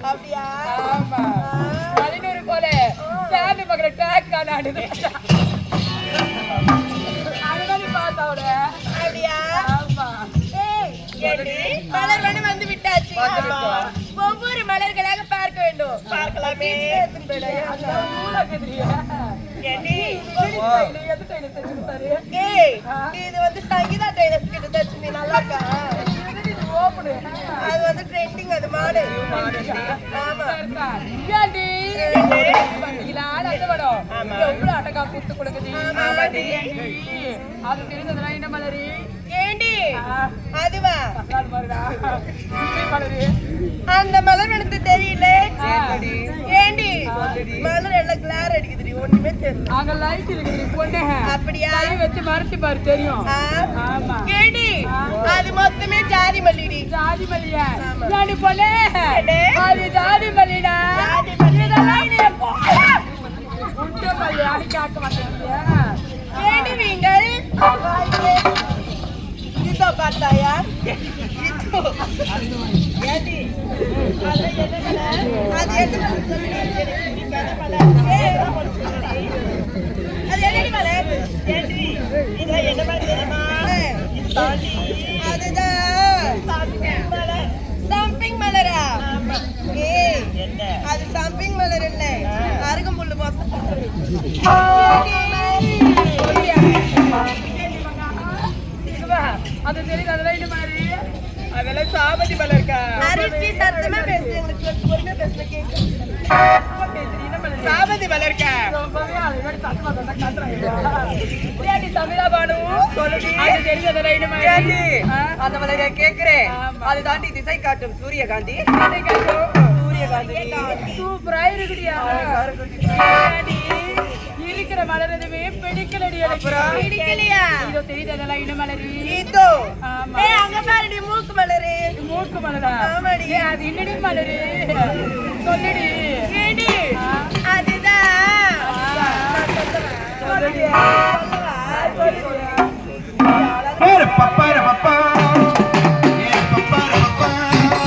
அப்படியா? ஆமா. பதினூறு போல சாமி மகளை டேக் காணாடுது. அது மாதிரி பார்த்தவட. அப்படியா? ஆமா. மலர் வேணும் வந்து விட்டாச்சு. ஒவ்வொரு மலர்களாக பார்க்க வேண்டும். பார்க்கலாமே. இது வந்து சங்கீதா டைலர்ஸ் கிட்ட தச்சு நல்லா இருக்கா? அது வந்து ட்ரெண்டிங் அது மாடல். ஆமா. எவ்வளவு அடக்கா கூத்து கொடுக்குது. அது தெரிஞ்சதுனா என்ன மலரி? ஏண்டி அதுவா மலரி அந்த மலர் எனக்கு தெரியல. ஏண்டி மலர் எல்லாம் கிளார் அடிக்குது ஒண்ணுமே தெரியல. அங்க லைட் இருக்குது பொண்ணு. அப்படியா? வச்சு மறைச்சு பாரு தெரியும். ஆமா. ஏண்டி அது மொத்தமே ஜாதி மல்லிடி. ஜாதி மல்லியா? ஜாதி போலே அது ஜாதி மல்லிடா. உண்ட மல்லி அடிக்காக்க மாட்டேங்க. ஏண்டி நீங்கள் இதோ பார்த்தாயா? ஏண்டி அது என்ன மலர்? அது என்ன மலர்? ஏண்டி இது என்ன மலர் தெரியுமா? அதுதான் சம்பிங் மலரா? அது சம்பிங் மலர் இல்ல, அருகம்புல்லு மொத்தம். அது தெரியுது. அதெல்லாம் என்ன மாதிரி? அதெல்லாம் சாமந்தி மலர்க்கா? அரிசி சத்தமா பேசு, எங்களுக்கு பொறுமையா பேச கேட்கும். சாமந்தி மலர்க்கா? தமிழா பானு அது தெரியுது. அதெல்லாம் என்ன மாதிரி? அந்த மலரை கேட்கிறேன். அது தாண்டி திசை காட்டும் சூரியகாந்தி. சூரியகாந்தி சூப்பரா இருக்குடியா. இருக்கிற மலரதுவே பிடிக்கலடி. பிடிக்கலையா? இதோ தெரியுது. அதெல்லாம் என்ன மலரி? இதோ அங்க பாருடி மூக்கு மலரு. மூக்கு மலரா? ஆமாடி. அது என்னடி மலரு சொல்லுடி. ஏடி அதுதான் சொல்லுடி.